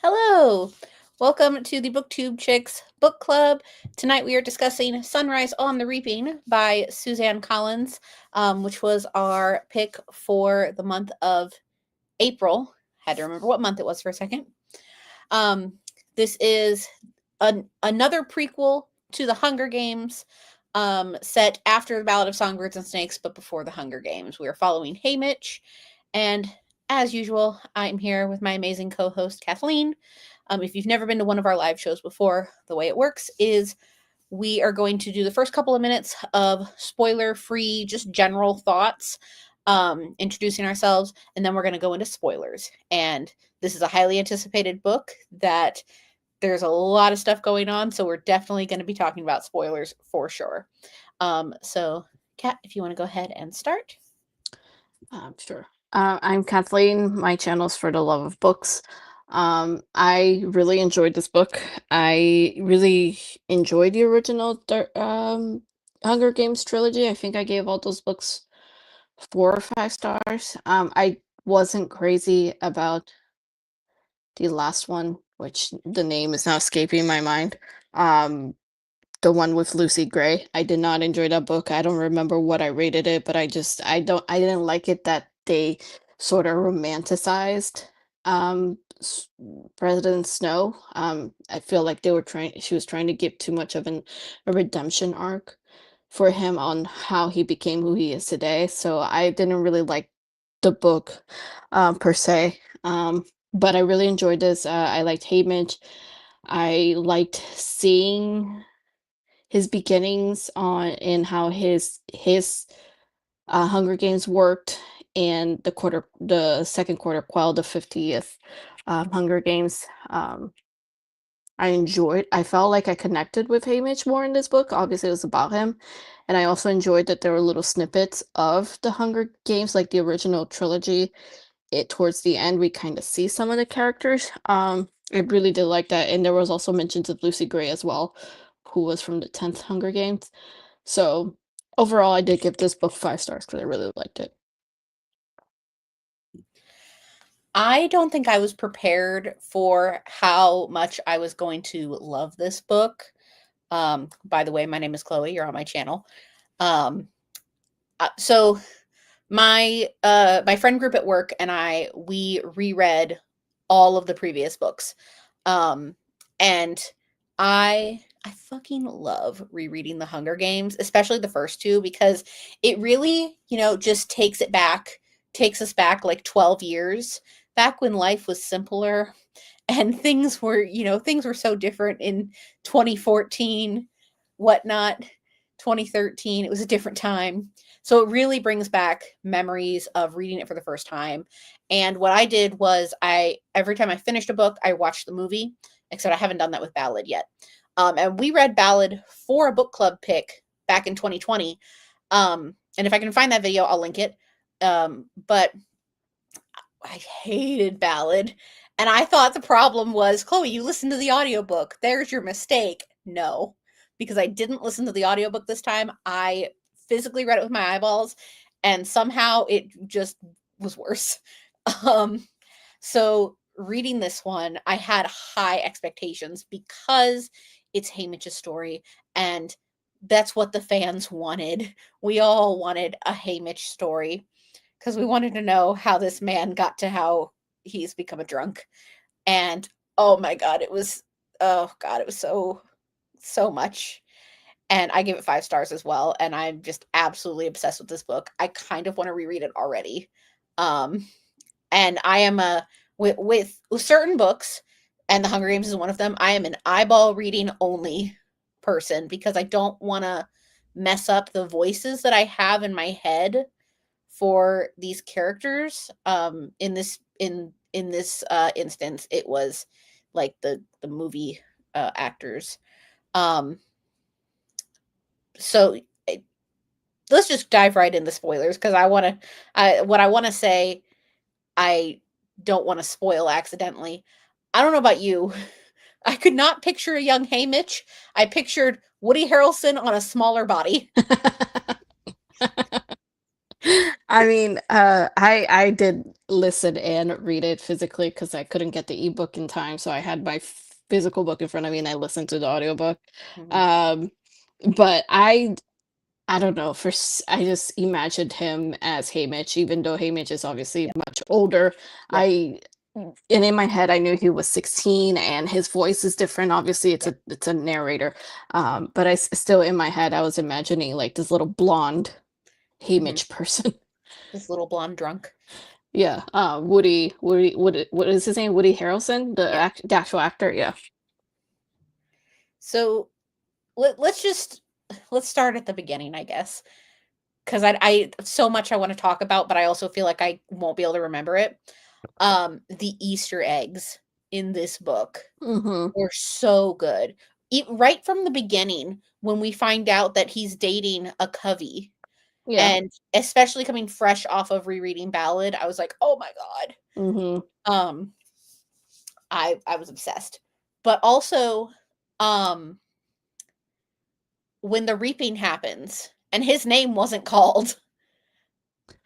Hello! Welcome to the Booktube Chicks Book Club. Tonight we are discussing Sunrise on the Reaping by Suzanne Collins, which was our pick for the month of April. Had to remember what month it was for a second. This is another prequel to the Hunger Games, set after the Ballad of Songbirds and Snakes, but before the Hunger Games. We are following Haymitch, and as usual, I'm here with my amazing co-host, Kathleen. If you've never been to one of our live shows before, the way it works is we are going to do the first couple of minutes of spoiler-free, just general thoughts, introducing ourselves, and then we're going to go into spoilers. And this is a highly anticipated book that there's a lot of stuff going on, so we're definitely going to be talking about spoilers for sure. So, Kat, if you want to go ahead and start. Sure. I'm Kathleen. My channel's For the Love of Books. I really enjoyed this book. I really enjoyed the original Hunger Games trilogy. I think I gave all those books 4 or 5 stars. I wasn't crazy about the last one, which the name is now escaping my mind. The one with Lucy Gray. I did not enjoy that book. I don't remember what I rated it, but I didn't like it that they sort of romanticized S- President Snow. I feel like she was trying to give too much of a redemption arc for him on how he became who he is today. So I didn't really like the book per se. But I really enjoyed this. I liked Haymitch. I liked seeing his beginnings on and how his Hunger Games worked, and the second quarter quell, the 50th Hunger Games. I felt like I connected with Haymitch more in this book. Obviously, it was about him. And I also enjoyed that there were little snippets of the Hunger Games, like the original trilogy. Towards the end, we kind of see some of the characters. I really did like that. And there was also mentions of Lucy Gray as well, who was from the 10th Hunger Games. So overall, I did give this book 5 stars because I really liked it. I don't think I was prepared for how much I was going to love this book. By the way, my name is Chloe. You're on my channel. So my friend group at work and we reread all of the previous books. And I fucking love rereading the Hunger Games, especially the first two, because it really, just takes us back like 12 years, back when life was simpler and things were so different in 2014, whatnot, 2013. It was a different time. So it really brings back memories of reading it for the first time. And what I did was every time I finished a book, I watched the movie, except I haven't done that with Ballad yet. And we read Ballad for a book club pick back in 2020. And if I can find that video, I'll link it. But I hated Ballad. And I thought the problem was, Chloe, you listened to the audiobook. There's your mistake. No, because I didn't listen to the audiobook this time. I physically read it with my eyeballs, and somehow it just was worse. Um, so reading this one, I had high expectations because it's Haymitch's story, and that's what the fans wanted. We all wanted a Haymitch story because we wanted to know how this man got to how he's become a drunk. And oh my god, it was so much. And I give it 5 stars as well, and I'm just absolutely obsessed with this book. I kind of want to reread it already. And I am with certain books, and The Hunger Games is one of them. I am an eyeball reading only person because I don't want to mess up the voices that I have in my head for these characters. In this instance, it was like the movie actors. Um, so let's just dive right into spoilers because what I want to say, I don't want to spoil accidentally. I don't know about you. I could not picture a young Haymitch. I pictured Woody Harrelson on a smaller body. I mean, I did listen and read it physically because I couldn't get the ebook in time, so I had my physical book in front of me and I listened to the audiobook. Mhm. Um, but I don't know, I just imagined him as Haymitch, even though Haymitch is obviously Yep, much older. yep, And in my head, I knew he was 16 and his voice is different. Obviously, yep. it's a narrator. But still in my head, I was imagining like this little blonde Mhm. Haymitch person. This little blonde drunk. Yeah, what is his name? Woody Harrelson, Yeah. the actual actor. Yeah. So let's start at the beginning, I guess, because I so much I want to talk about, but I also feel like I won't be able to remember it. The Easter eggs in this book Mm-hmm. were so good. Right from the beginning, when we find out that he's dating a covey, Yeah. and especially coming fresh off of rereading Ballad, I was like, oh my god. Mm-hmm. Um, I was obsessed. But also, um, when the reaping happens and his name wasn't called,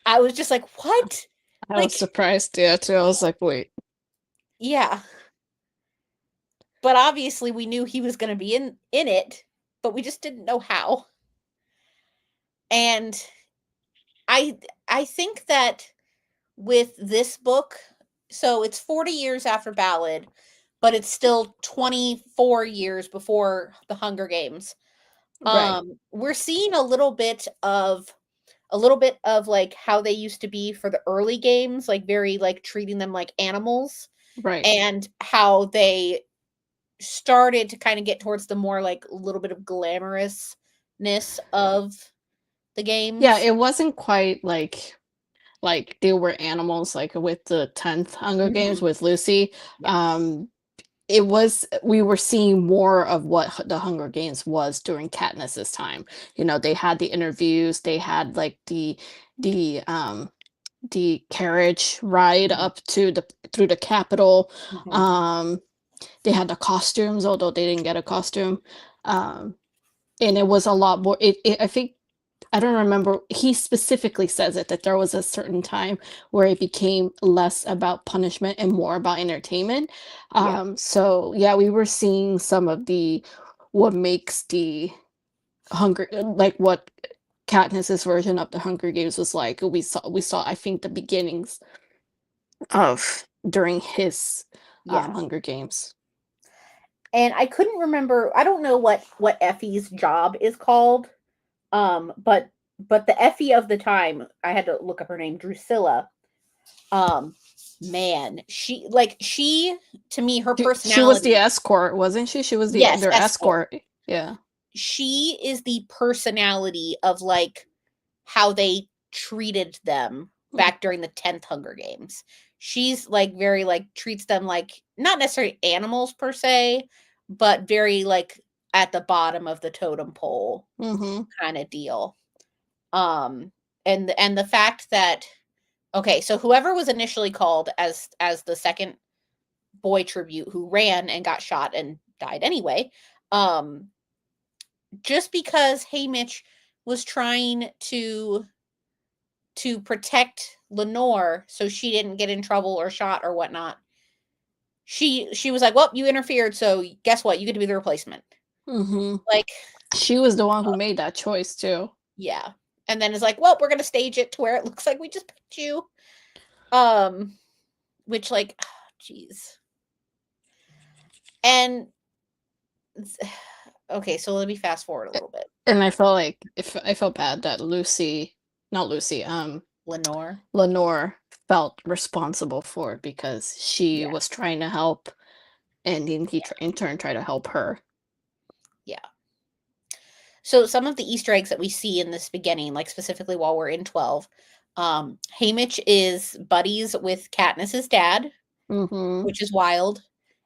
I was just like, "What?" I was Like, surprised, yeah, too. I was like, wait. yeah, but obviously we knew he was gonna be in it, but we just didn't know how. And I I think that with this book, so it's 40 years after Ballad, but it's still 24 years before the Hunger Games. Right. We're seeing a little bit of like how they used to be for the early games, like very like treating them like animals, Right. and how they started to kind of get towards the more like little bit of glamorousness of the Yeah, games. it wasn't quite like they were animals like with the 10th Hunger Games Mhm. with Lucy. Yes. Um it was we were seeing more of what the Hunger Games was during Katniss's time. You know, they had the interviews, they had like the the carriage ride Mhm. up to the through the Capitol. Mhm. Um they had the costumes, although they didn't get a costume. Um and it was a lot more I think I don't remember. He specifically says it that there was a certain time where it became less about punishment and more about entertainment. Yeah. So yeah, we were seeing some of the what makes the Hunger like what Katniss's version of the Hunger Games was like. We saw I think the beginnings of during his Yeah. Hunger Games. And I couldn't remember, I don't know what Effie's job is called. But the Effie of the time, I had to look up her name, Drusilla. Um, man, she to me, her She was the personality, escort, wasn't she? She was yes, their escort. escort. Yeah. She is the personality of like how they treated them back during the 10th Hunger Games. She's like very like treats them like not necessarily animals per se, but very like at the bottom of the totem pole Mm-hmm. kind of deal. Um and the fact that okay, so whoever was initially called as the second boy tribute who ran and got shot and died anyway, um just because Haymitch was trying to protect Lenore so she didn't get in trouble or shot or whatnot. She was like, "Well, you interfered, so guess what? You get to be the replacement." Mm-hmm. Like, She was the one who made that choice too. yeah. And then it's like, "Well, we're gonna stage it to where it looks like we just picked you." Um, which like, jeez. And okay, so let me fast forward a A little bit. and I felt like if I felt bad that not Lucy, Lenore. Lenore felt responsible for it because she Yeah, was trying to help, and then he yeah, in turn tried to help her. yeah. So some of the Easter eggs that we see in this beginning, like specifically while we're in 12, Haymitch is buddies with Katniss's dad, Mhm, which is wild.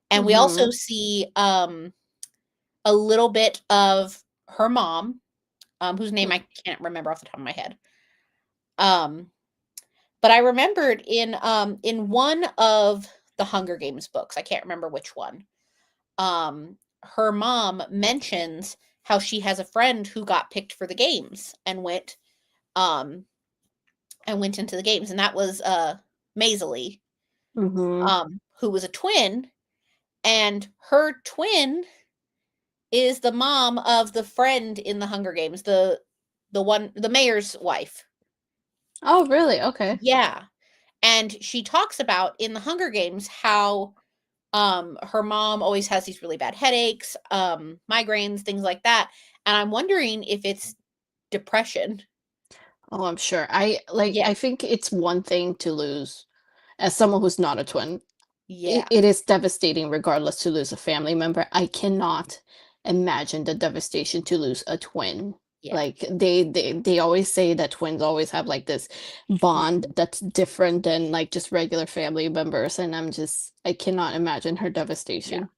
And we also mhm, see a little bit of her mom, whose name mm, I can't remember off the top of my head. Um, but I remembered in one of the Hunger Games books, I can't remember which one. Her mom mentions how she has a friend who got picked for the games and went um and went into the games, and that was Maisie, Mhm. who was a twin, and her twin is the mom of the friend in the Hunger Games, the mayor's wife. Oh, really? Okay. Yeah. And she talks about in the Hunger Games how her mom always has these really bad headaches, migraines, things like that. And I'm wondering if it's depression. Oh, I'm sure. Yeah. I think it's one thing to lose as someone who's not a twin. Yeah. It is devastating regardless to lose a family member. I cannot imagine the devastation to lose a twin. Yeah. Like they always say that twins always have like this bond Mhm. that's different than like just regular family members, and I cannot imagine her Yeah. devastation.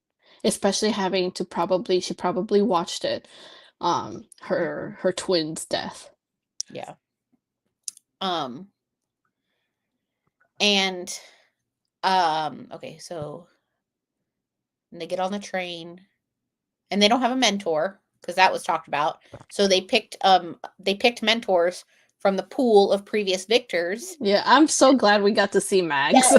Especially having to probably she probably watched it, Mhm. her twin's death. Yeah. Um and okay, so they get on the train and they don't have a mentor because that was talked about. So they picked mentors from the pool of previous victors. Yeah, I'm so glad we got to see Yeah, Mags.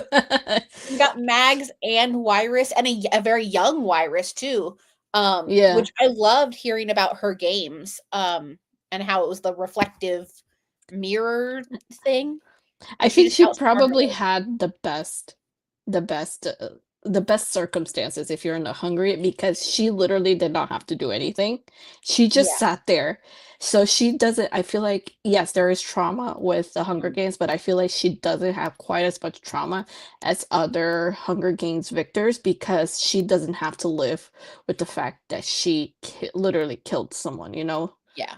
we got Mags and Wyrus and a very young Wyrus too. Yeah. Which I loved hearing about her games, and how it was the reflective mirror thing, I and she think just she outsmarted probably her. had the best, the best circumstances if you're in the Hungary because she literally did not have to do anything. She just Yeah. sat there. So she doesn't I feel like, yes, there is trauma with the Hunger Mhm. Games, but I feel like she doesn't have quite as much trauma as other Hunger Games victors because she doesn't have to live with the fact that she literally killed someone, you know? Yeah.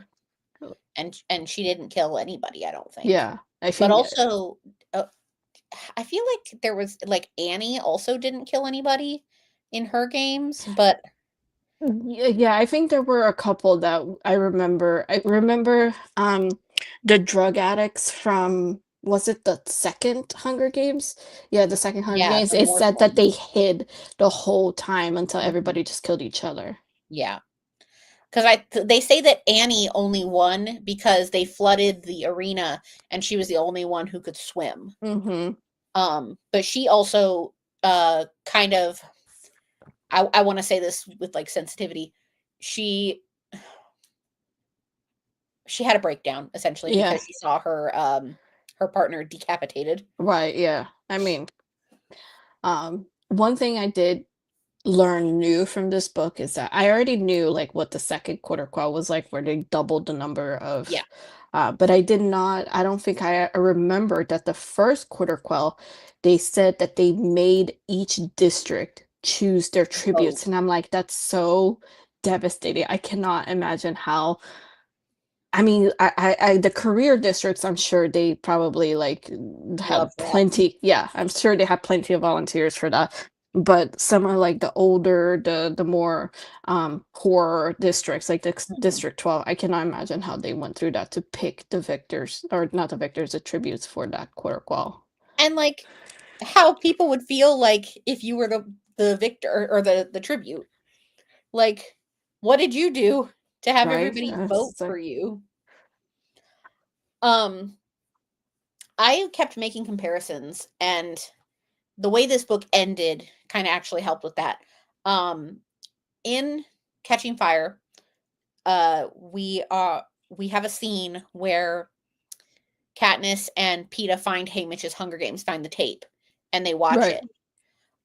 And she didn't kill anybody, I don't think. Yeah. I But think also, I feel like there was like Annie also didn't kill anybody in her games, but Yeah, I think there were a couple that I remember. I remember the drug addicts from was it the second Hunger Games? Yeah, the second Hunger yeah, Games. the It North said that one. they hid the whole time until Mhm. everybody just killed each other. Yeah, because they say that Annie only won because they flooded the arena and she was the only one who could swim. Mhm. But she also kind of, I want to say this with like sensitivity. She she had a breakdown essentially Yeah. because she saw her partner decapitated. Right, yeah. I mean, one thing I did learn new from this book is that I already knew like what the second quarter quell was like, where they doubled the number Yeah. of, but I don't think I remembered that the first quarter quell, they said that they made each district choose their Vote. tributes. And I'm like, that's so devastating. I cannot imagine how I mean, the career districts, I'm sure they probably like Love have that. plenty. Yeah, I'm sure they have plenty of volunteers for that. But some are like the older, the more poor districts, like Mhm. District 12. I cannot imagine how they went through that to pick the victors, or not the victors, the tributes for that quarter quell. And, like, how people would feel, like, if you were the victor or the tribute. Like, what did you do to have Right? everybody vote It's for like, you? Um, I kept making comparisons, and the way this book ended kinda actually helped with that. Um, in Catching Fire, we have a scene where Katniss and Peeta find Haymitch's Hunger Games, find the tape, and they watch right.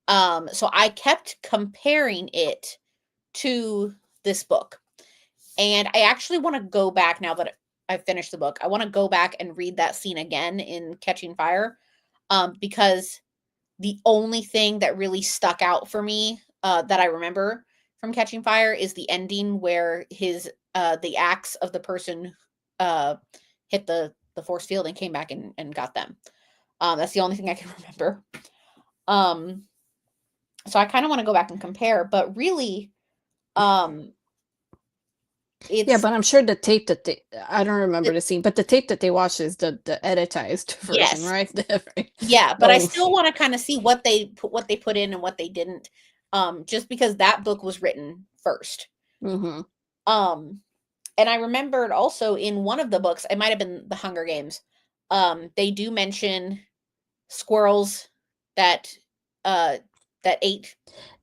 it. So I kept comparing it to this book. And I actually want to go back now that I've finished the book. I want to go back and read that scene again in Catching Fire, because the only thing that really stuck out for me, that I remember from Catching Fire is the ending where the axe of the person uh, hit the force field and came back and got them. That's the only thing I can remember. Um, so I kind of want to go back and compare, but really, um, Yeah, it's but I'm sure the tape that they I don't remember it, the scene, but the tape that they watched is the editized version, yes, right? Right. yeah, but I Oh, still want to kind of see what they put in and what they didn't, just because that book was written first. mhm. Um, and I remembered also in one of the books, it might have been The Hunger Games. They do mention squirrels that that ate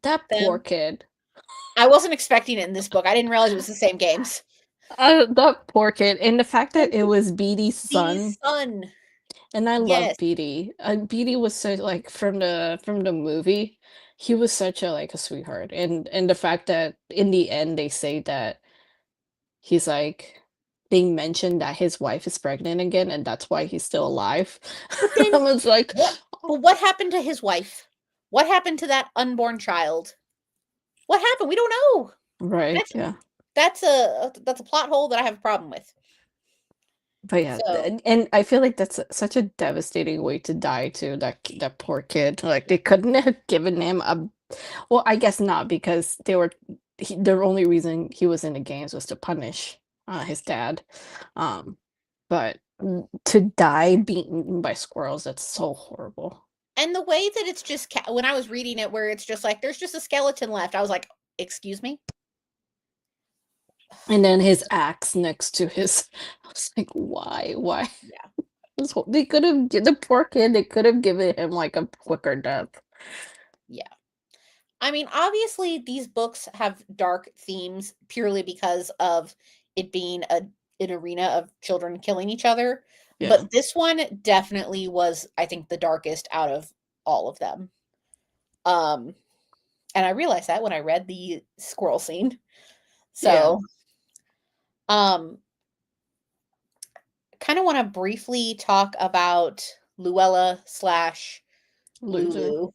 That poor them. kid. I wasn't expecting it in this book. I didn't realize it was the same games. That poor kid, and the fact that And it was Beatty's Bee's son, son. and I love Yes. Beatty. Beatty was so like from the movie, he was such a like a sweetheart, and the fact that in the end they say that he's like they mentioned that his wife is pregnant again, and that's why he's still alive. But then I was like, what but what happened to his wife? What happened to that unborn child? What happened? We don't know. right, That's yeah. that's a plot hole that I have a problem with. But yeah, So, and I feel like that's such a devastating way to die too. That poor kid. Like they couldn't have given him a. Well, I guess not because the only reason he was in the games was to punish his dad. Um, but to die being eaten by squirrels, that's so horrible. and the way that it's just when I was reading it where it's just like there's just a skeleton left. I was like, "Excuse me?" And then his axe next to his. I was like, why? Why? Yeah. They could have the poor kid. They could have given him like a quicker death. Yeah. I mean, obviously these books have dark themes purely because of it being an arena of children killing each other, Yeah. but this one definitely was, I think, the darkest out of all of them. Um and I realized that when I read the squirrel scene. Yeah. So, um kind of want to briefly talk about Luella slash Loser. Lulu.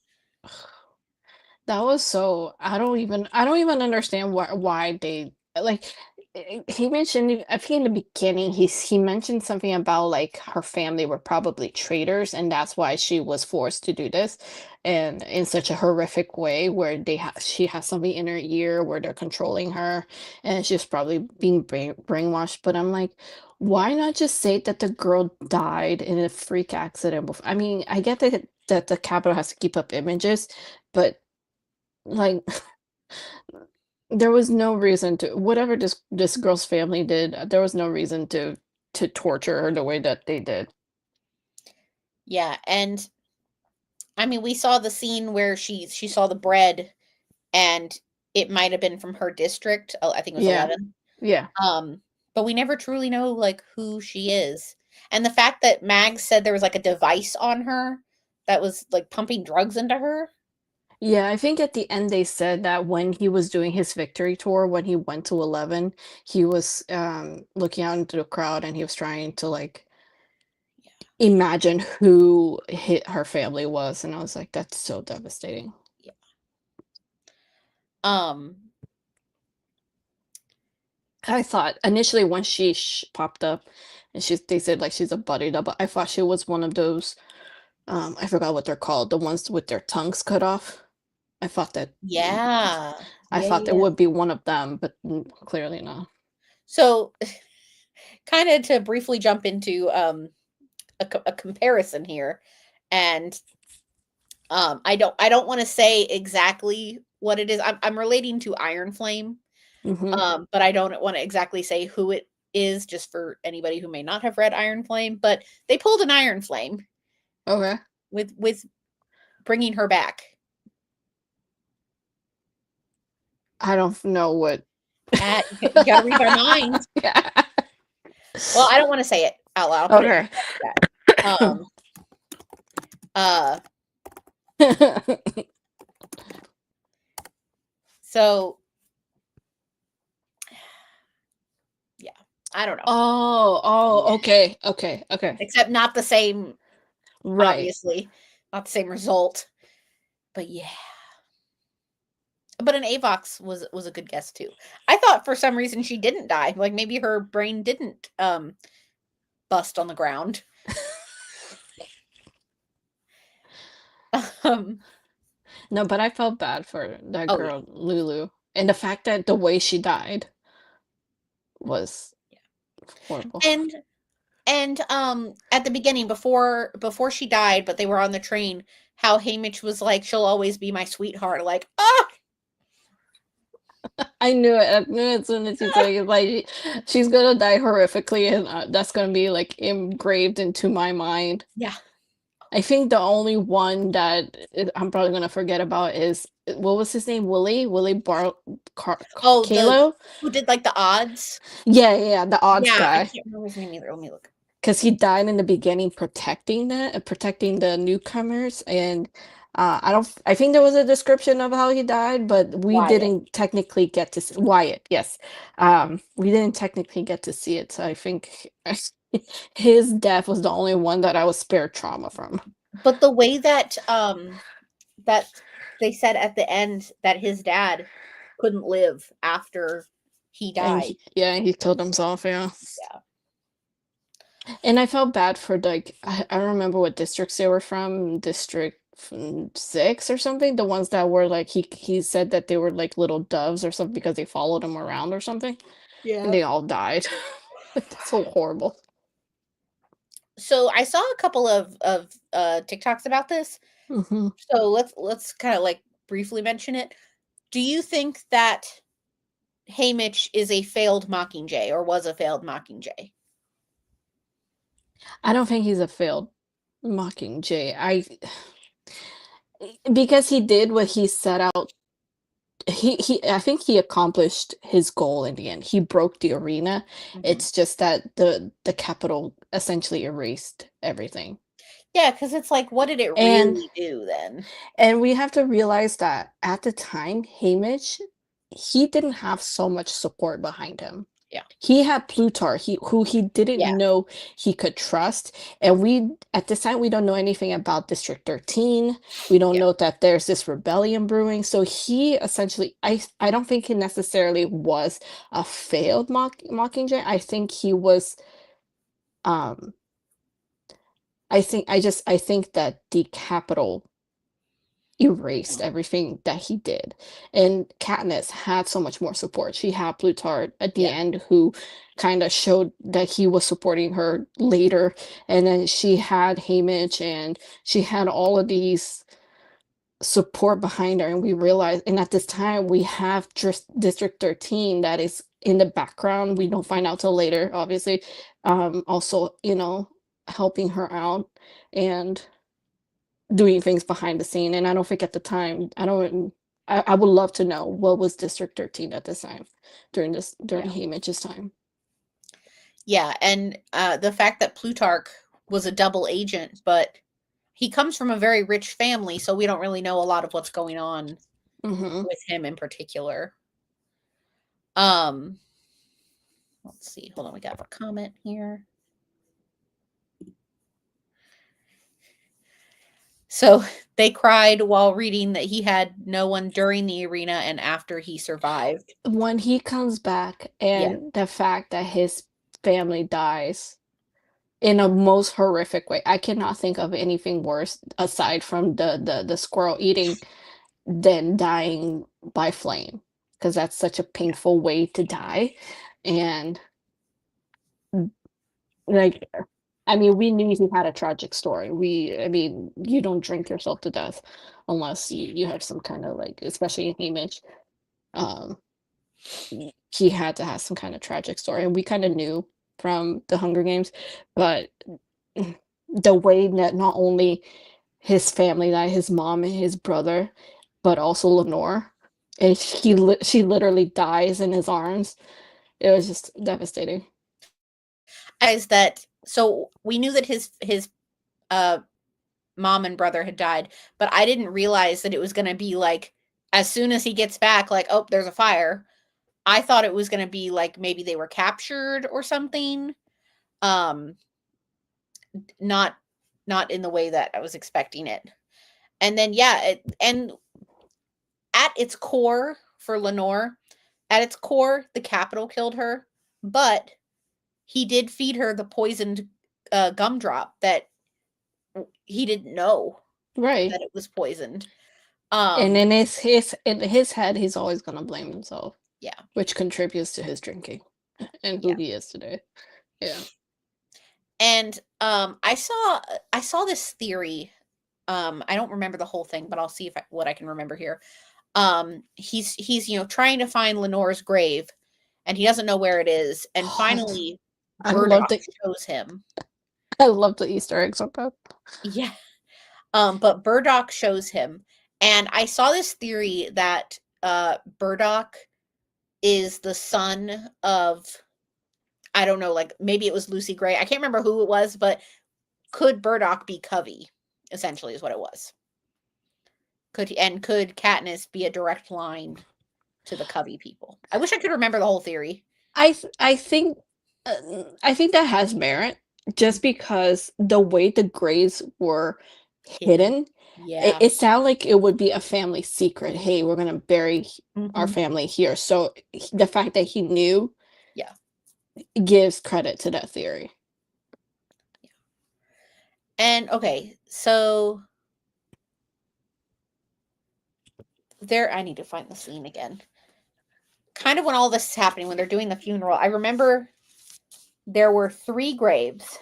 That was so I don't even understand why they like he mentioned I think in the beginning he mentioned something about like her family were probably traitors and that's why she was forced to do this and in such a horrific way where she has something in her ear where they're controlling her and she's probably being brainwashed, but I'm like, Yeah. why not just say that the girl died in a freak accident before? I mean, I get that the Capitol has to keep up images, but like, there was no reason to whatever this girl's family did, there was no reason to torture her the way that they did. Yeah, and I mean, we saw the scene where she saw the bread and it might have been from her district. Oh, I think it was Yeah. 11. Yeah. Um, but we never truly know like who she is. And the fact that Mags said there was like a device on her that was like pumping drugs into her. Yeah, I think at the end they said that when he was doing his victory tour, when he went to 11, he was, looking out into the crowd and he was trying to, like, imagine who her family was, and I was like, "That's so devastating." Yeah. Um, I thought initially when she popped up and they said like she's a body double, I thought she was one of those, I forgot what they're called, the ones with their tongues cut off. I thought that yeah. I Yeah, thought yeah, that yeah. would be one of them, but clearly not. So, kind of to briefly jump into a comparison here, and I don't want to say exactly what it is. I'm relating to Iron Flame, Mhm. but I don't want to exactly say who it is, just for anybody who may not have read Iron Flame. But they pulled an Iron Flame Okay. with bringing her back. I don't know what. You got to read my mind. Yeah. Well, I don't want to say it out loud. I'll put it in Okay. the chat. Um, uh, so yeah, I don't know. Oh, Yeah, okay, okay, okay. except not the same, Right. obviously, not the same result. But yeah. But an Avox was a good guess too. I thought for some reason she didn't die. Like maybe her brain didn't bust on the ground. Um No, but I felt bad for that oh yeah. girl, Lulu, and the fact that the way she died was horrible. And at the beginning before she died, but they were on the train, how Hamish was like, she'll always be my sweetheart. Like, ah, I knew it. I knew it as soon as you said it. Like she's gonna die horrifically, and that's gonna be like engraved into my mind. Yeah. I think the only one that I'm probably gonna forget about is what was his name? Willie Oh, the Kalo? who did, like, the odds? Yeah, yeah, yeah, the odds Yeah, I guy. can't remember his name either, let me look. Because he died in the beginning protecting the newcomers, and I think there was a description of how he died, but we Wyatt. didn't technically get to see Wyatt, yes. We didn't technically get to see it, so I think his death was the only one that I was spared trauma from. But the way that, that they said at the end that his dad couldn't live after he And died. yeah, he killed himself, yeah. Yeah. And I felt bad for like I don't remember what districts they were from, six or something. The ones that were like he said that they were like little doves or something because they followed him around or something, and Yeah. they all died. Like that's so horrible. So I saw a couple of TikToks about this. Hmm. So let's kind of like briefly mention it. Do you think that Haymitch is a failed Mockingjay or was a failed Mockingjay? I don't think he's a failed Mockingjay. I because he did what he set out. He I think he accomplished his goal in the end. He broke the arena. Mhm. It's just that the capital essentially erased everything. Yeah, because it's like, what did it And really do then? And we have to realize that at the time, Hamish, he didn't have so much support behind him. Yeah. He had Plutarch, who he didn't Yeah. know he could trust. And we, at this time, we don't know anything about District 13. We don't Yeah. know that there's this rebellion brewing. So he essentially, I don't think he necessarily was a failed Mockingjay. I think he was, um, I think that the capital erased everything that he did. And Katniss had so much more support. She had Plutarch at the Yeah. end who kind of showed that he was supporting her later. And then she had Haymitch and she had all of these support behind her. And we realized, and at this time, we have District 13 that is in the background. We don't find out till later, obviously. Also, helping her out. And doing things behind the scene, and I don't think at the time, I would love to know what was District 13 at this time during Yeah. Haymitch's time. Yeah, and the fact that Plutarch was a double agent, but he comes from a very rich family, so we don't really know a lot of what's going on Mhm. with him in particular. Um, let's see. Hold on, we got a comment here. So they cried while reading that he had no one during the arena and after he survived. When he comes back Yeah. and the fact that his family dies in a most horrific way, I cannot think of anything worse aside from the squirrel eating than dying by flame, because that's such a Yeah. painful way to die, and, like, I mean, we knew he had a tragic story. I mean, you don't drink yourself to death unless you have some kind of like, especially in Hamish, um, he had to have some kind of tragic story, and we kind of knew from the Hunger Games, but the way that not only his family died, his mom and his brother, but also Lenore, and she literally dies in his arms. It was just devastating. Is that so we knew that his uh mom and brother had died, but I didn't realize that it was going to be like as soon as he gets back like, oh, there's a fire. I thought it was going to be like maybe they were captured or something. Um not not in the way that I was expecting it. And then yeah, and at its core for Lenore, at its core, the capital killed her, but he did feed her the poisoned gumdrop that he didn't know Right. that it was poisoned. And Um, in his head, he's always gonna blame himself, yeah. which contributes to his drinking and who Yeah. he is today. Yeah. And I saw this theory. I don't remember the whole thing, but I'll see if what I can remember here. He's trying to find Lenore's grave, and he doesn't know where it is, and finally I love Burdock the shows him. I love the Easter eggs on that. Yeah. But Burdock shows him, and I saw this theory that Burdock is the son of, I don't know, like maybe it was Lucy Gray. I can't remember who it was, but could Burdock be Covey? Essentially, is what it was. Could Katniss be a direct line to the Covey people? I wish I could remember the whole theory. I think I think that has merit just because the way the graves were Hidden. hidden, Yeah. it sounded like it would be a family secret. Hey, we're gonna bury our Mhm. family here. So the fact that he knew, Yeah. gives credit to that theory. And okay, so I need to find the scene again. Kind of when all this is happening, when they're doing the funeral, I remember there were 3 graves.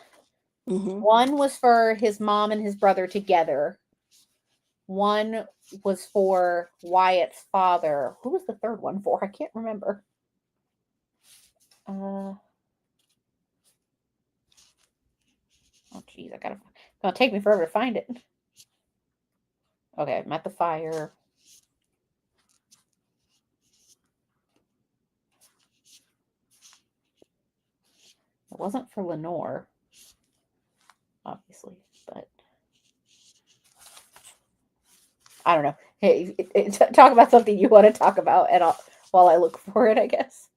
Mhm. One was for his mom and his brother together. One was for Wyatt's father. Who was the third one for? I can't remember. Oh geez, gonna take me forever to find it. Okay, I'm at the fire. It wasn't for Lenore, obviously, but I don't know. Hey, talk about something you want to talk about, and while I look for it, I guess.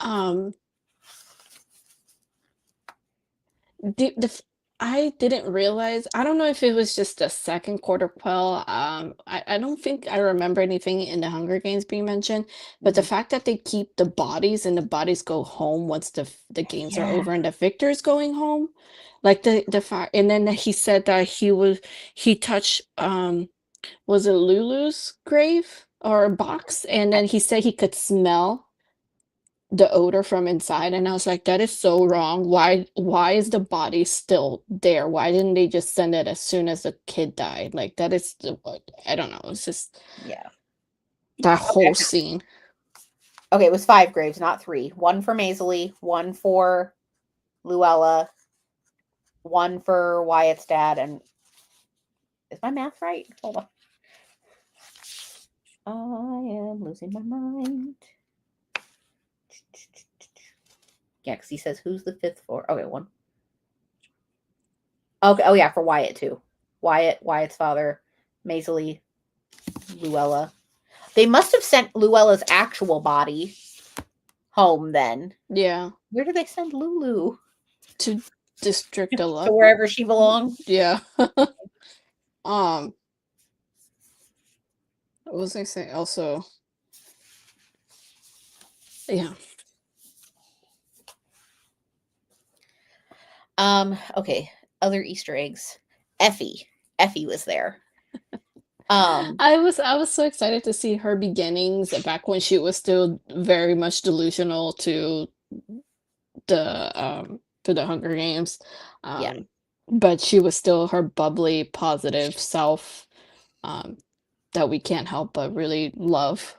Um, I didn't realize. I don't know if it was just the second quarter quell. I don't think I remember anything in the Hunger Games being mentioned, but the Mhm. fact that they keep the bodies and the bodies go home once the games are Yeah. over and the victor's going home, like the fact, and then he said that he touched was it Lulu's grave or box, and then he said he could smell the odor from inside, and I was like, "That is so wrong. Why is the body still there? Why didn't they just send it as soon as the kid died?" Like, that is the I don't know, it's just Yeah. that Okay. whole scene. Okay, it was 5 graves, not 3. One for Maisley, one for Luella, one for Wyatt's dad, and is my math right? Hold on. I am losing my mind. Yeah, because he says, who's the 5th for? Okay, one. Okay, oh yeah, for Wyatt too. Wyatt's father, Maisley, Luella. They must have sent Luella's actual body home then. Yeah, Where did they send Lulu? to District To 11? wherever she belongs? Yeah. Um, what was I saying? Also, yeah. Okay. Other Easter eggs. Effie. Effie was there. Um, I was so excited to see her beginnings back when she was still very much delusional to the Hunger Games. yeah. But she was still her bubbly, positive self, um, that we can't help but really love.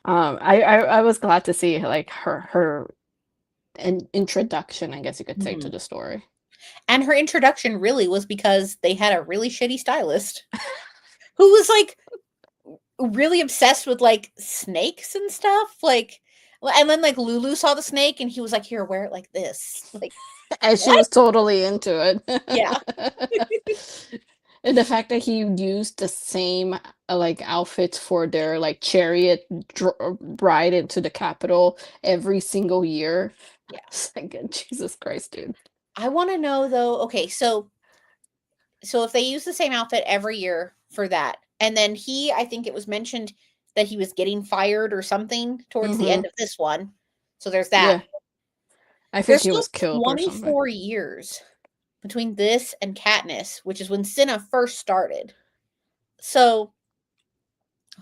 I was glad to see like her an introduction, I guess you could say, to Mhm. the story. And her introduction really was because they had a really shitty stylist who was like really obsessed with like snakes and stuff. Like, and then like Lulu saw the snake and he was like, "Here, wear it like this." Like, And she what? was totally into Yeah, it. And the fact that he used the same like outfits for their like chariot ride into the Capitol every single year. yeah. It's like, Jesus Christ, dude. I want to know though. Okay, so if they use the same outfit every year for that, and then I think it was mentioned that he was getting fired or something towards the Hmm. end of this one. So there's that. Yeah, I think There's he still was killed or something. 24 years between this and Katniss, which is when Cinna first started. So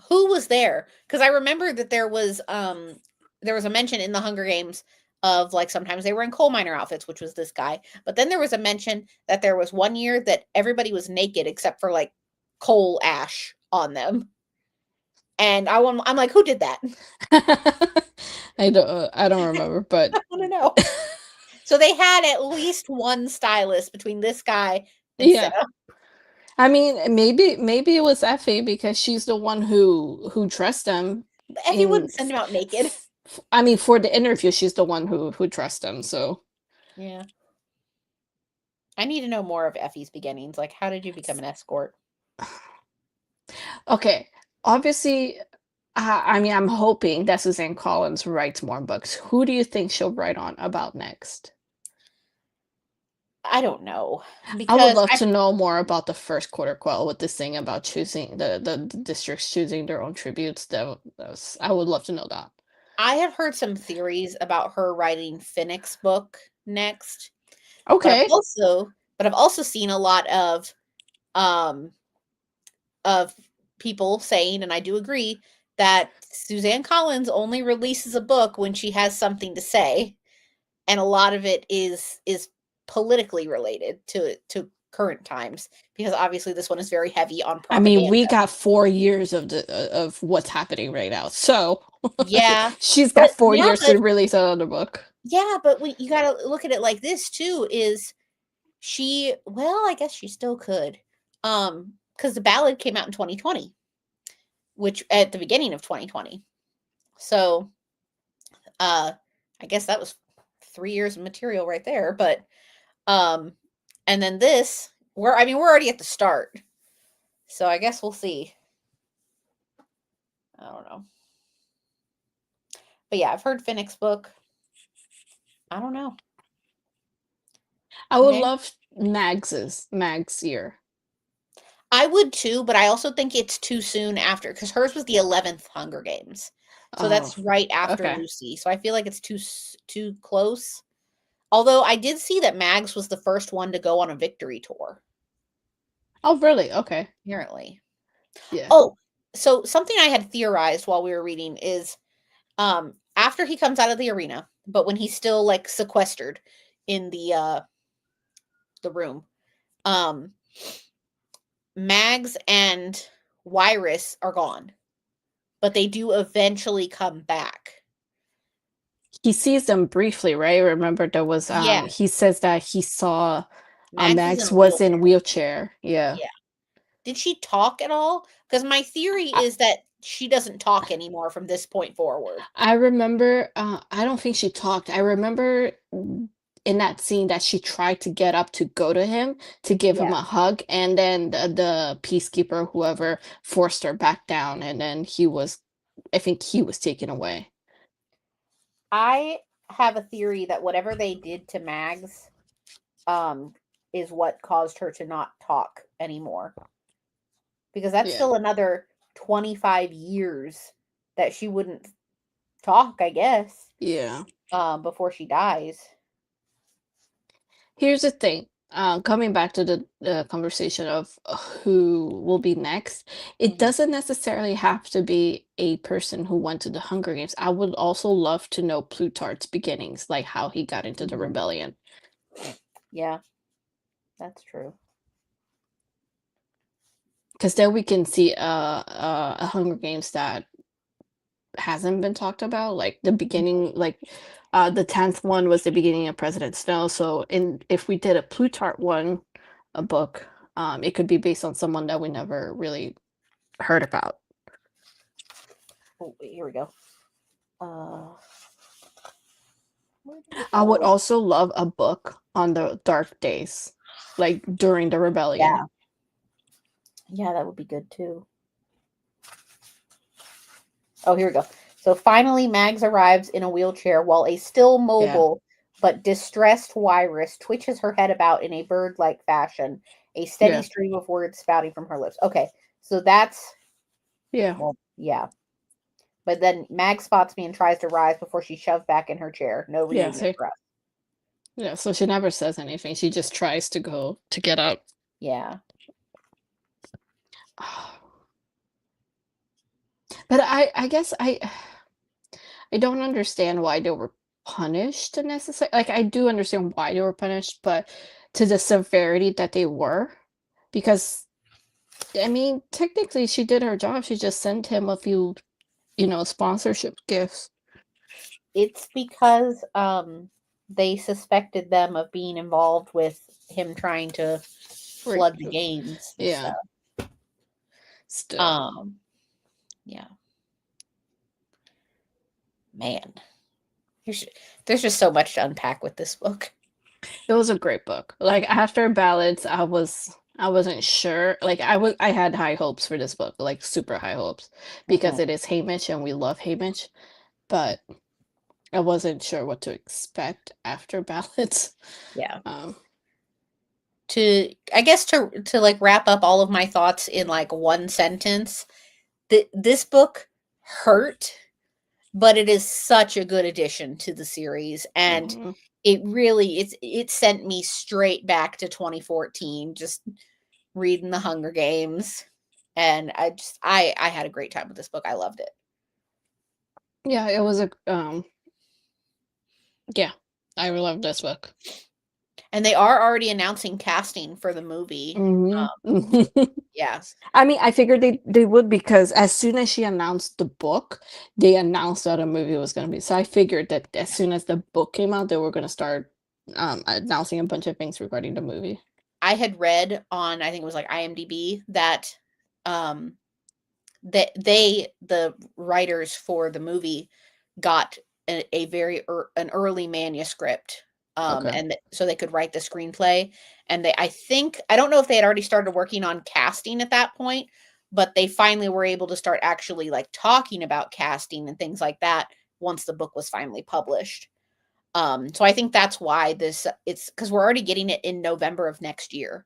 who was there? Because I remember that there was a mention in the Hunger Games of like sometimes they were in coal miner outfits, which was this guy. But then there was a mention that there was one year that everybody was naked except for like coal ash on them. And I'm like, who did that? I don't remember, but I want to know. So they had at least one stylist between this guy and yeah. Sarah. I mean, maybe it was Effie because she's the one who dressed them But Effie in wouldn't send him out naked. I mean, for the interview, she's the one who dressed them, so Yeah. I need to know more of Effie's beginnings. Like, how did you become an escort? okay. Obviously, I mean, I'm hoping that Suzanne Collins writes more books. Who do you think she'll write on about next? I don't know I would because love to know more about the first quarter quell with this thing about choosing the districts choosing their own tributes. I would love to know that. I have heard some theories about her writing Finnick's book next, but Okay. I've also seen a lot um of people saying, and I do agree, that Suzanne Collins only releases a book when she has something to say, and a lot of it is politically related to current times because obviously this one is very heavy on I mean, propaganda. we got 4 years of what's happening right now, so Yeah, she's got but 4 years to release another book. you got to look at it like this too is well, I guess she still could. Cuz the ballad came out in 2020, which at the beginning of 2020. So, uh I guess that was 3 years of material right there, but um and then this, we're already at the start. So I guess we'll see. I don't know. But yeah, I've heard Finnick's book. I don't know. I would Maybe. love Mag's year. I would too, but I also think it's too soon after because hers was the 11th Hunger Games. So Oh, that's right after okay. Lucy. So I feel like it's too close. Although I did see that Mags was the first one to go on a victory tour, Oh, really? Okay. apparently. Yeah. Oh, so something I had theorized while we were reading is after he comes out of the arena, but when he's still like sequestered in the room, um Mags and Wyrus are gone, but they do eventually come back. He sees them briefly, right? Remember there was Yeah, he says that he saw Mags is in Max a was wheelchair. in wheelchair. Yeah. Yeah. Did she talk at all? Because my theory I, is that she doesn't talk anymore from this point forward. I remember I don't think she talked. I remember in that scene that she tried to get up to go to him to give him Yeah. a hug and then the peacekeeper whoever forced her back down and then I think he was taken away. I have a theory that whatever they did to Mags um is what caused her to not talk anymore. Because that's Yeah. still another 25 years that she wouldn't talk, I guess, Yeah. before she dies. Here's the thing. Coming back to the conversation of who will be next, it Mhm. doesn't necessarily have to be a person who went to the Hunger Games. I would also love to know Plutarch's beginnings, like how he got into the Mhm. rebellion. Yeah, that's true. Because then we can see a Hunger Games that hasn't been talked about, like the Mhm. beginning, like the 10th one was the beginning of President Snow. So in if we did a Plutarch one, a book, it could be based on someone that we never really heard about. Oh, wait, here we go. Uh, where did it I would go? also love a book on the dark days, like during the rebellion. Yeah, yeah, that would be good too. Oh, here we go. So finally, Mags arrives in a wheelchair while a still Yeah, mobile but distressed Wyrus twitches her head about in a bird like fashion, a steady yeah, stream of words spouting from her lips. Okay, so that's, yeah, well, yeah. But then Mag spots me and tries to rise before she's shoved back in her chair. No yeah. reunion So for us. yeah, so she never says anything. She just tries to go to get up. Yeah. But I guess I don't understand why they were punished necessarily. Like I do understand why they were punished, but to the severity that they were, because I mean, technically, she did her job. She just sent him a few, sponsorship gifts. It's because they suspected them of being involved with him trying to Right. flood the games and Yeah. stuff. Still, Um, yeah, man, there's there's just so much to unpack with this book. it was a great book. Like after Ballads, I wasn't sure. Like I had high hopes for this book, like super high hopes, because Mhm. it is Hamish and we love Hamish, but I wasn't sure what to expect after Ballads. Yeah. Um, I guess to like wrap up all of my thoughts in like one sentence, this book hurt, but it is such a good addition to the series, and mhm. it sent me straight back to 2014 just reading the Hunger Games, and I had a great time with this book. I loved it. Yeah, it was a yeah, I love this book. And they are already announcing casting for the movie. Mhm. Yes. I mean, I figured they would because as soon as she announced the book, they announced that a movie was gonna be. So I figured that as soon as the book came out, they were gonna start announcing a bunch of things regarding the movie. I had read on, I think it was like IMDb, that um the writers for the movie got a very an early manuscript, Okay. and so they could write the screenplay, and I don't know if they had already started working on casting at that point, but they finally were able to start actually like talking about casting and things like that once the book was finally published. So I think that's why it's because we're already getting it in November of next year.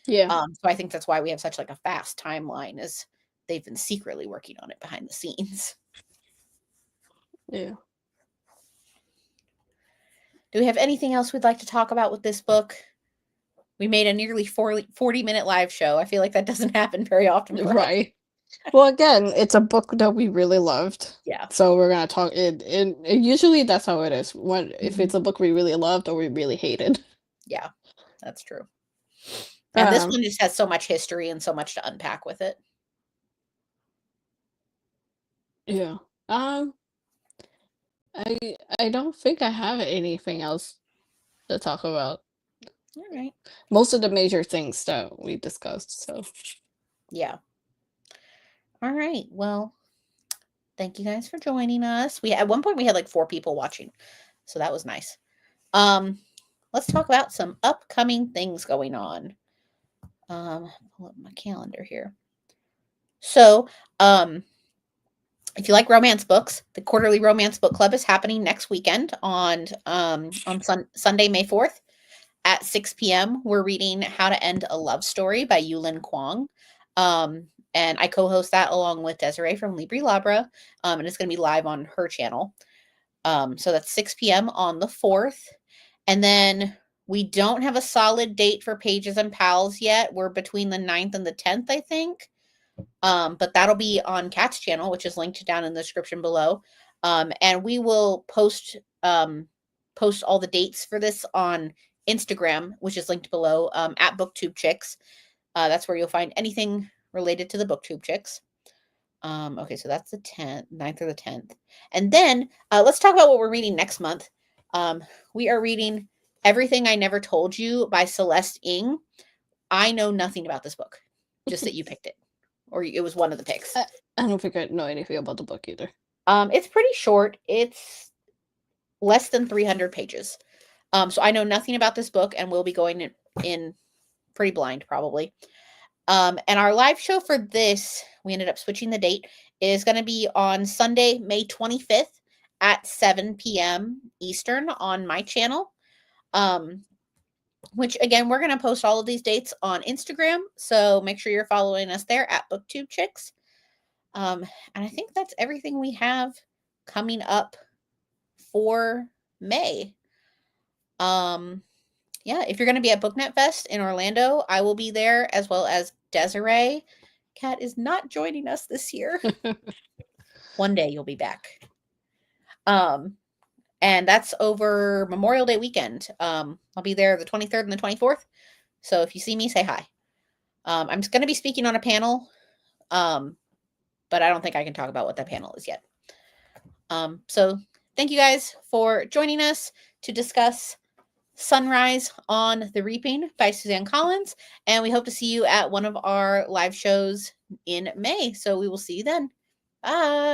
Yeah. So I think that's why we have such like a fast timeline, is they've been secretly working on it behind the scenes. Yeah. Do we have anything else we'd like to talk about with this book? We made a nearly 40-minute live show. I feel like that doesn't happen very often for us. Right. Well, again, it's a book that we really loved. Yeah. So we're gonna talk it and usually that's how it is. When if Mhm. it's a book we really loved or we really hated. Yeah, that's true. And this Um, one just has so much history and so much to unpack with it. yeah. Um, I I don't think I have anything else to talk about. All right. Most of the major things that we discussed. So Yeah. All right. Well, thank you guys for joining us. At one point we had like 4 people watching, so that was nice. Um, let's talk about some upcoming things going on. Pull up my calendar here. So, if you like romance books, the quarterly romance book club is happening next weekend on Sunday, May 4th at 6 p.m. We're reading How to End a Love Story by Yulin Kwong. And I co-host that along with Desiree from Libri Labra. And it's going to be live on her channel. So that's 6 p.m. on the 4th. And then we don't have a solid date for Pages and Pals yet. We're between the 9th and the 10th, I think. But that'll be on Kat's channel, which is linked down in the description below. And we will post all the dates for this on Instagram, which is linked below, at Booktube Chicks. That's where you'll find anything related to the Booktube Chicks. Okay, so that's the 10th, 9th or the 10th. And then let's talk about what we're reading next month. We are reading Everything I Never Told You by Celeste Ng. I know nothing about this book, just that you picked it, or it was one of the picks. I don't think I know anything about the book either. It's pretty short. It's less than 300 pages. So I know nothing about this book, and we'll be going in pretty blind probably. And our live show for this, we ended up switching the date, is going to be on Sunday, May 25th at 7 p.m. Eastern on my channel. Which again, we're going to post all of these dates on Instagram. So make sure you're following us there at Booktube Chicks. And I think that's everything we have coming up for May. Um, yeah, if you're going to be at BookNet Fest in Orlando, I will be there as well as Desiree. Kat is not joining us this year. One day you'll be back. And that's over Memorial Day weekend. I'll be there the 23rd and the 24th. So if you see me, say hi. I'm just going to be speaking on a panel, but I don't think I can talk about what that panel is yet. So thank you guys for joining us to discuss Sunrise on the Reaping by Suzanne Collins. And we hope to see you at one of our live shows in May. So we will see you then. Bye.